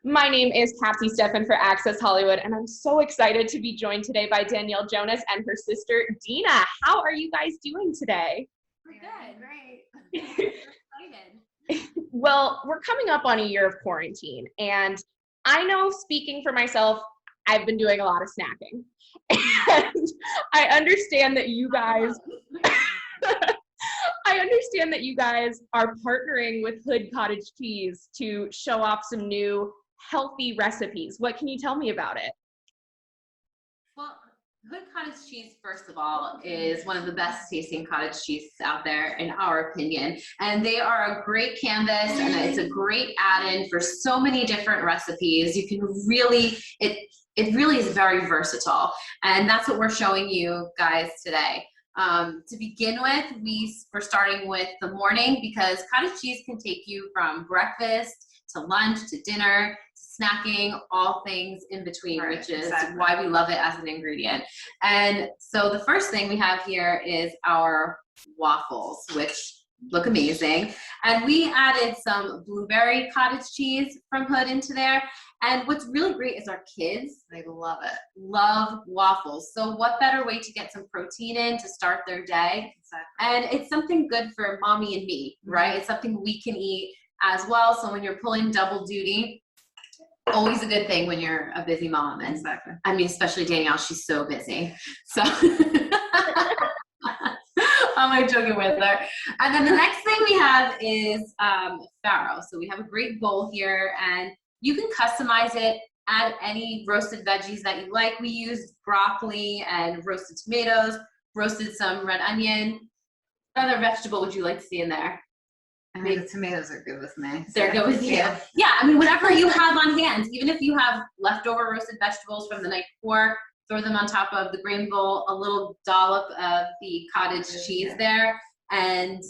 My name is Cassie Steffen for Access Hollywood, and I'm so excited to be joined today by Danielle Jonas and her sister, Dina. How are you guys doing today? We're good. Great. Excited. Well, we're coming up on a year of quarantine, and I know, speaking for myself, I've been doing a lot of snacking. And I understand that you guys are partnering with Hood Cottage Cheese to show off some new healthy recipes. What can you tell me about it? Well, Hood Cottage Cheese, first of all, is one of the best tasting cottage cheeses out there, in our opinion. And they are a great canvas, and it's a great add-in for so many different recipes. You can really, it really is very versatile. And that's what we're showing you guys today. To begin with, we're starting with the morning, because cottage cheese can take you from breakfast to lunch to dinner to snacking, all things in between, right, which is why we love it as an ingredient. And so the first thing we have here is our waffles, which look amazing. And we added some blueberry cottage cheese from Hood into there. And what's really great is our kids, they love it, love waffles. So what better way to get some protein in to start their day? Exactly. And it's something good for mommy and me, right? It's something we can eat as well. So when you're pulling double duty, always a good thing when you're a busy mom. And exactly. I mean, especially Danielle, she's so busy. So I'm like joking with her. And then the next thing we have is farro. So we have a great bowl here, and you can customize it, add any roasted veggies that you like. We used broccoli and roasted tomatoes, roasted some red onion. What other vegetable would you like to see in there? I mean, the tomatoes are good with me. So. They're good with you. Yeah, I mean, whatever you have on hand, even if you have leftover roasted vegetables from the night before, throw them on top of the grain bowl, a little dollop of the cottage cheese there, and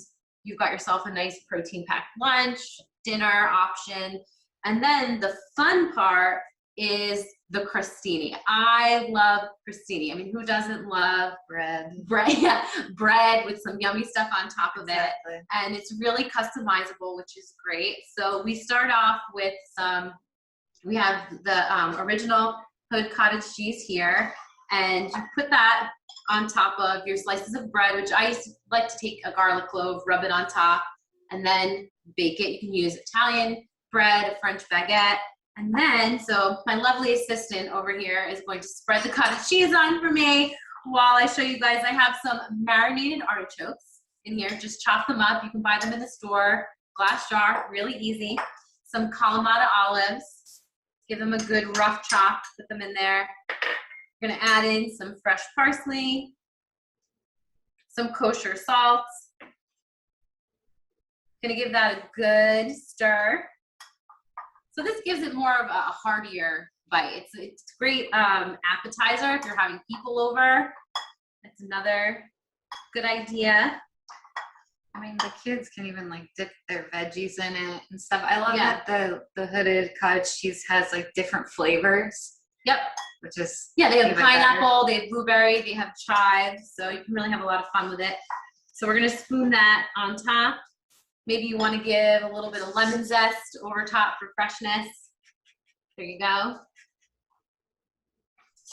you've got yourself a nice protein-packed lunch, dinner option. And then the fun part is the crostini. I love crostini. I mean, who doesn't love bread? Yeah, bread with some yummy stuff on top of it. And it's really customizable, which is great. So we start off with we have the original Hood cottage cheese here, and you put that on top of your slices of bread, which I used to like to take a garlic clove, rub it on top, and then bake it. You can use Italian bread, French baguette. And then, so my lovely assistant over here is going to spread the cottage cheese on for me while I show you guys. I have some marinated artichokes in here. Just chop them up. You can buy them in the store. Glass jar, really easy. Some Kalamata olives. Give them a good rough chop. Put them in there. We're going to add in some fresh parsley, some kosher salts. Going to give that a good stir. So this gives it more of a heartier bite. It's a great appetizer if you're having people over. That's another good idea. I mean, the kids can even like dip their veggies in it and stuff. I love that the hooded cottage cheese has like different flavors. Yep. Which is they have pineapple, they have blueberry, they have chives. So you can really have a lot of fun with it. So we're gonna spoon that on top. Maybe you want to give a little bit of lemon zest over top for freshness. There you go.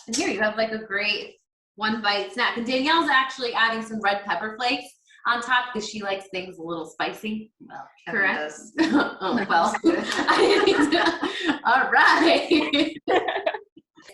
And here you have like a great one bite snack. And Danielle's actually adding some red pepper flakes on top because she likes things a little spicy. Well, correct? Oh, well. All right.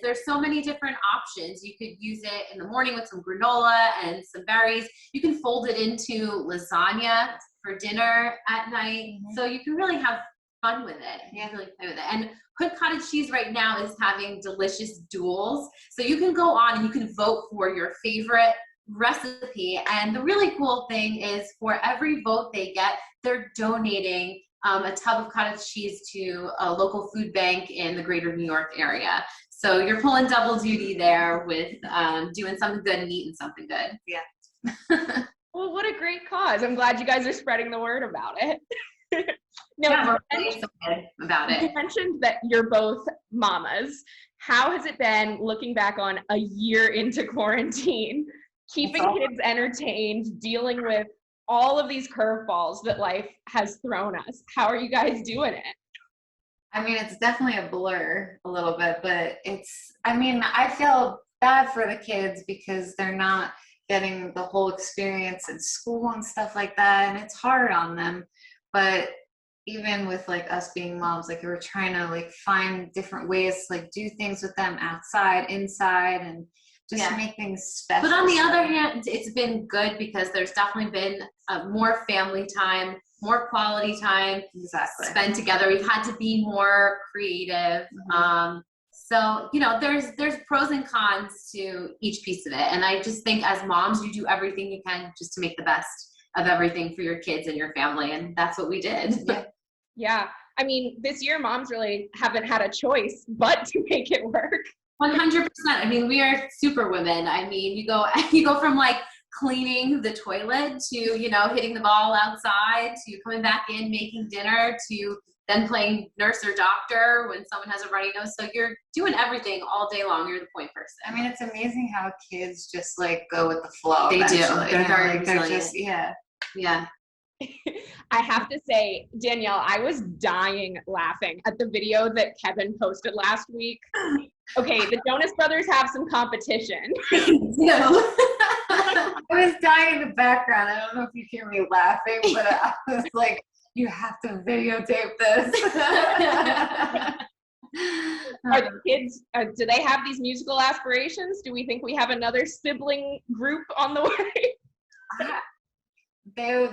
There's so many different options. You could use it in the morning with some granola and some berries. You can fold it into lasagna for dinner at night. So you can really have fun with it. You can really play with it. And Hood Cottage Cheese right now is having delicious duels. So you can go on and you can vote for your favorite recipe. And the really cool thing is for every vote they get, they're donating a tub of cottage cheese to a local food bank in the greater New York area. So you're pulling double duty there with doing something good and eating something good. Yeah. Well, what a great cause. I'm glad you guys are spreading the word about it. Now, yeah, we're really excited about it. You mentioned that you're both mamas. How has it been looking back on a year into quarantine, keeping kids entertained, dealing with all of these curveballs that life has thrown us? How are you guys doing it? I mean, it's definitely a blur a little bit, but I mean, I feel bad for the kids because they're not getting the whole experience in school and stuff like that. And it's hard on them. But even with like us being moms, like we're trying to like find different ways to like do things with them outside, inside, and just to make things special. But on the other hand, it's been good because there's definitely been more family time, more quality time spent together. We've had to be more creative. So, you know, there's pros and cons to each piece of it. And I just think as moms, you do everything you can just to make the best of everything for your kids and your family. And that's what we did. Yeah. I mean, this year moms really haven't had a choice but to make it work. 100%. I mean, we are super women. I mean, you go from like cleaning the toilet to, you know, hitting the ball outside to coming back in, making dinner to then playing nurse or doctor when someone has a runny nose. So you're doing everything all day long. You're the point person. I mean, it's amazing how kids just like go with the flow. They do. They're very like, they're just, yeah. I have to say, Danielle, I was dying laughing at the video that Kevin posted last week. Okay, the Jonas Brothers have some competition. I was dying in the background. I don't know if you hear me laughing, but I was like, you have to videotape this. Are the kids, do they have these musical aspirations? Do we think we have another sibling group on the way? They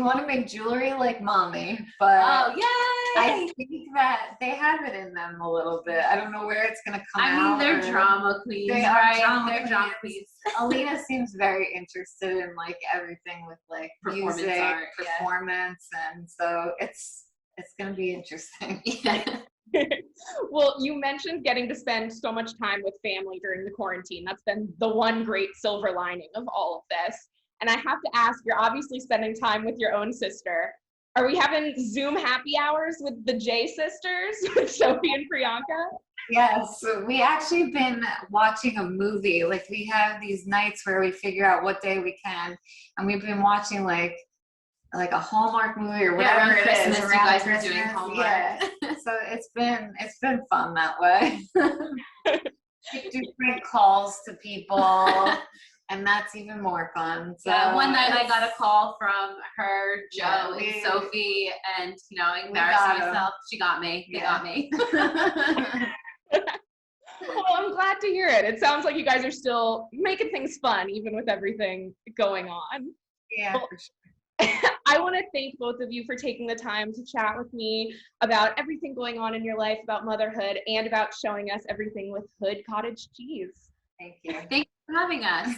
want to make jewelry like mommy, but oh yay! I think that they have it in them a little bit. I don't know where it's gonna come out. I mean, they're drama queens, They right? are Drama queens. Alina seems very interested in like everything with like Performance music, art, performance, and so it's gonna be interesting. Well, you mentioned getting to spend so much time with family during the quarantine. That's been the one great silver lining of all of this. And I have to ask, you're obviously spending time with your own sister. Are we having Zoom happy hours with the J sisters, with Sophie and Priyanka? Yes, we actually been watching a movie. Like we have these nights where we figure out what day we can, and we've been watching like a Hallmark movie or whatever it Christmas, is. you guys Christmas. are doing Hallmark. Yeah. So it's been fun that way. We do prank calls to people. And that's even more fun. So yeah, one night I got a call from her, Joe, Yeah, and Sophie, and you know, embarrassed myself. She got me. They got me. Well, I'm glad to hear it. It sounds like you guys are still making things fun, even with everything going on. Yeah, well, for sure. I want to thank both of you for taking the time to chat with me about everything going on in your life, about motherhood, and about showing us everything with Hood Cottage cheese. Thank you. Thanks for having us.